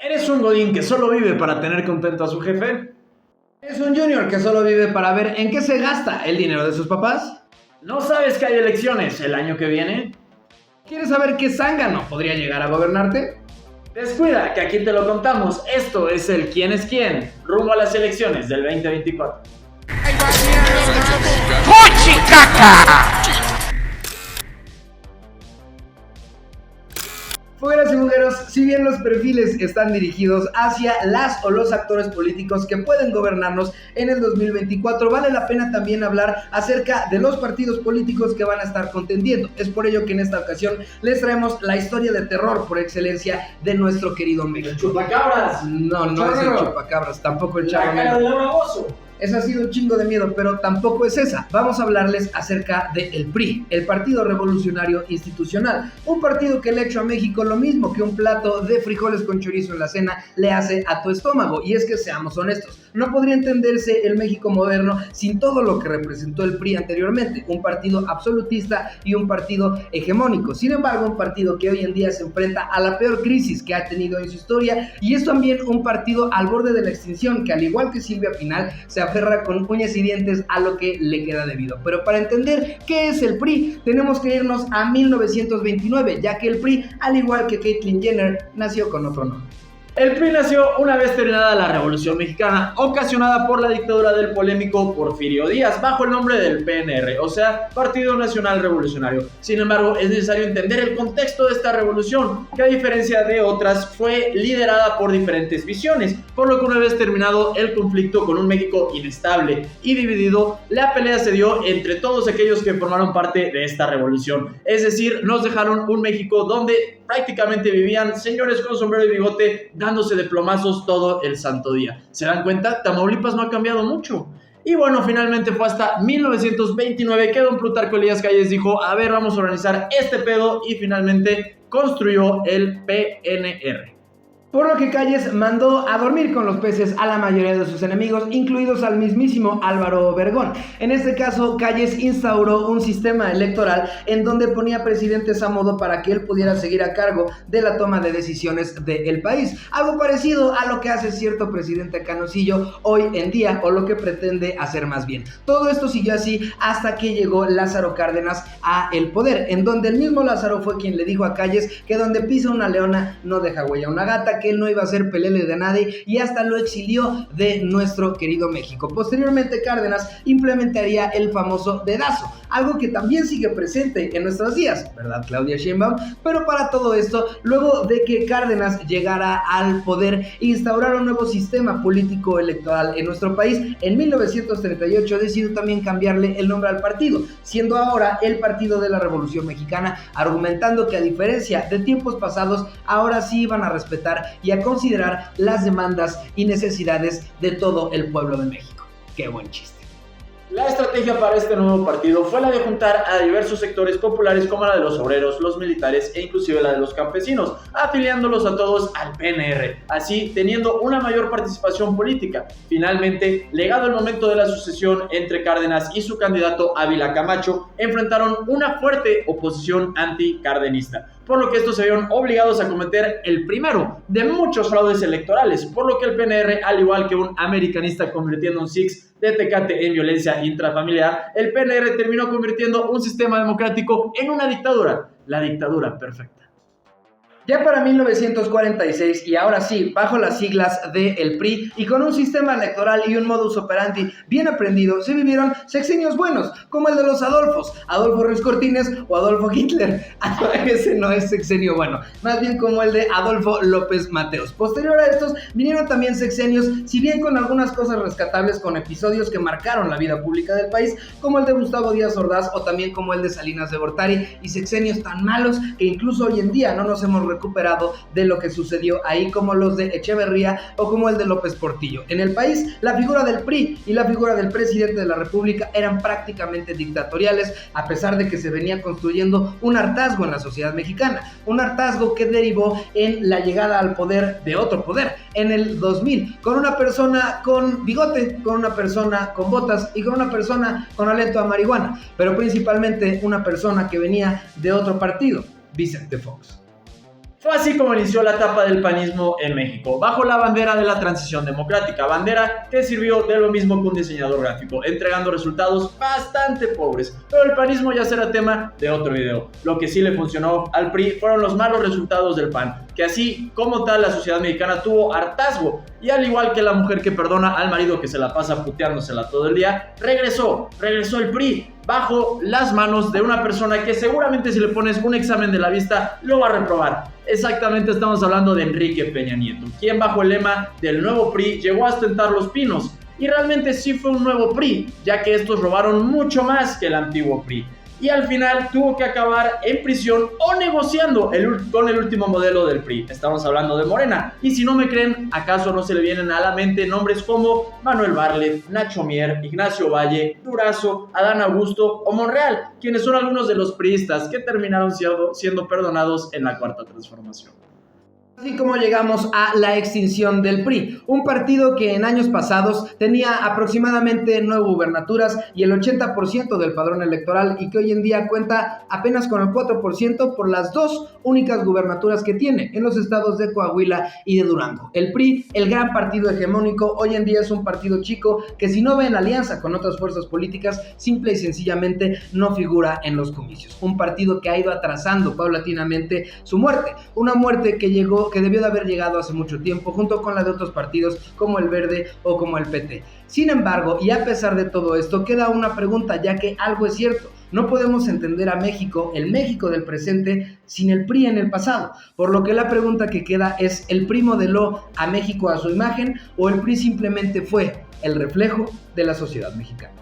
¿Eres un godín que solo vive para tener contento a su jefe? ¿Eres un junior que solo vive para ver en qué se gasta el dinero de sus papás? ¿No sabes que hay elecciones el año que viene? ¿Quieres saber qué zángano podría llegar a gobernarte? Descuida, que aquí te lo contamos. Esto es el ¿Quién es quién? Rumbo a las elecciones del 2024. ¡Fuchicaca! Fueras y mujeros, si bien los perfiles están dirigidos hacia las o los actores políticos que pueden gobernarnos en el 2024, vale la pena también hablar acerca de los partidos políticos que van a estar contendiendo. Es por ello que en esta ocasión les traemos la historia de terror por excelencia de nuestro querido México. ¿El chupacabras? No es el chupacabras, tampoco el La cara de Laura Bozzo. Esa ha sido un chingo de miedo, pero tampoco es esa. Vamos a hablarles acerca del PRI, el Partido Revolucionario Institucional. Un partido que le ha hecho a México lo mismo que un plato de frijoles con chorizo en la cena le hace a tu estómago. Y es que seamos honestos, no podría entenderse el México moderno sin todo lo que representó el PRI anteriormente. Un partido absolutista y un partido hegemónico. Sin embargo, un partido que hoy en día se enfrenta a la peor crisis que ha tenido en su historia. Y es también un partido al borde de la extinción que, al igual que Silvia Pinal, se aferra con uñas y dientes a lo que le queda debido. Pero para entender qué es el PRI, tenemos que irnos a 1929, ya que el PRI, al igual que Caitlyn Jenner, nació con otro nombre. El PRI nació una vez terminada la Revolución Mexicana, ocasionada por la dictadura del polémico Porfirio Díaz, bajo el nombre del PNR, o sea, Partido Nacional Revolucionario. Sin embargo, es necesario entender el contexto de esta revolución, que a diferencia de otras, fue liderada por diferentes visiones, por lo que una vez terminado el conflicto con un México inestable y dividido, la pelea se dio entre todos aquellos que formaron parte de esta revolución. Es decir, nos dejaron un México donde prácticamente vivían señores con sombrero y bigote dándose de plomazos todo el santo día. ¿Se dan cuenta? Tamaulipas no ha cambiado mucho. Y bueno, finalmente fue hasta 1929 que don Plutarco Elías Calles dijo: a ver, vamos a organizar este pedo, y finalmente construyó el PNR. Por lo que Calles mandó a dormir con los peces a la mayoría de sus enemigos, incluidos al mismísimo Álvaro Obregón. En este caso, Calles instauró un sistema electoral en donde ponía presidentes a modo para que él pudiera seguir a cargo de la toma de decisiones del país. Algo parecido a lo que hace cierto presidente Canosillo hoy en día, o lo que pretende hacer más bien. Todo esto siguió así hasta que llegó Lázaro Cárdenas a el poder, en donde el mismo Lázaro fue quien le dijo a Calles que donde pisa una leona no deja huella una gata, que él no iba a ser pelele de nadie, y hasta lo exilió de nuestro querido México. Posteriormente, Cárdenas implementaría el famoso dedazo, algo que también sigue presente en nuestros días, ¿verdad, Claudia Sheinbaum? Pero para todo esto, luego de que Cárdenas llegara al poder, instauraron un nuevo sistema político electoral en nuestro país. En 1938 decidió también cambiarle el nombre al partido, siendo ahora el Partido de la Revolución Mexicana, argumentando que a diferencia de tiempos pasados, ahora sí iban a respetar y a considerar las demandas y necesidades de todo el pueblo de México. ¡Qué buen chiste! La estrategia para este nuevo partido fue la de juntar a diversos sectores populares, como la de los obreros, los militares e inclusive la de los campesinos, afiliándolos a todos al PNR, así teniendo una mayor participación política. Finalmente, llegado el momento de la sucesión entre Cárdenas y su candidato Ávila Camacho, enfrentaron una fuerte oposición anticardenista, por lo que estos se vieron obligados a cometer el primero de muchos fraudes electorales, por lo que el PNR, al igual que un americanista convirtiendo un Six de Tecate en violencia intrafamiliar, el PNR terminó convirtiendo un sistema democrático en una dictadura, la dictadura perfecta. Ya para 1946, y ahora sí, bajo las siglas del PRI, y con un sistema electoral y un modus operandi bien aprendido, se vivieron sexenios buenos, como el de los Adolfos, Adolfo Ruiz Cortines o Adolfo Hitler. Ese no es sexenio bueno, más bien como el de Adolfo López Mateos. Posterior a estos, vinieron también sexenios, si bien con algunas cosas rescatables, con episodios que marcaron la vida pública del país, como el de Gustavo Díaz Ordaz o también como el de Salinas de Gortari, y sexenios tan malos que incluso hoy en día no nos hemos recuperado de lo que sucedió ahí, como los de Echeverría o como el de López Portillo. En el país, la figura del PRI y la figura del presidente de la República eran prácticamente dictatoriales, a pesar de que se venía construyendo un hartazgo en la sociedad mexicana, un hartazgo que derivó en la llegada al poder de otro poder en el 2000, con una persona con bigote, con una persona con botas y con una persona con aliento a marihuana, pero principalmente una persona que venía de otro partido, Vicente Fox. Fue así como inició la etapa del panismo en México, bajo la bandera de la transición democrática, bandera que sirvió de lo mismo que un diseñador gráfico, entregando resultados bastante pobres. Pero el panismo ya será tema de otro video. Lo que sí le funcionó al PRI fueron los malos resultados del PAN, que así como tal la sociedad mexicana tuvo hartazgo, y al igual que la mujer que perdona al marido que se la pasa puteándosela todo el día, regresó el PRI bajo las manos de una persona que seguramente si le pones un examen de la vista lo va a reprobar. Exactamente, estamos hablando de Enrique Peña Nieto, quien bajo el lema del nuevo PRI llegó a ostentar los pinos, y realmente sí fue un nuevo PRI, ya que estos robaron mucho más que el antiguo PRI. Y al final tuvo que acabar en prisión o negociando con el último modelo del PRI. Estamos hablando de Morena. Y si no me creen, ¿acaso no se le vienen a la mente nombres como Manuel Bartlett, Nacho Mier, Ignacio Valle, Durazo, Adán Augusto o Monreal, quienes son algunos de los priistas que terminaron siendo perdonados en la Cuarta Transformación? Así como llegamos a la extinción del PRI, un partido que en años pasados tenía aproximadamente 9 gubernaturas y el 80% del padrón electoral, y que hoy en día cuenta apenas con el 4% por las 2 únicas gubernaturas que tiene en los estados de Coahuila y de Durango. El PRI, el gran partido hegemónico, hoy en día es un partido chico que, si no ve en alianza con otras fuerzas políticas, simple y sencillamente no figura en los comicios. Un partido que ha ido atrasando paulatinamente su muerte, una muerte que debió de haber llegado hace mucho tiempo, junto con la de otros partidos como el Verde o como el PT. Sin embargo, y a pesar de todo esto, queda una pregunta, ya que algo es cierto: no podemos entender a México, el México del presente, sin el PRI en el pasado. Por lo que la pregunta que queda es: ¿el PRI modeló a México a su imagen, o el PRI simplemente fue el reflejo de la sociedad mexicana?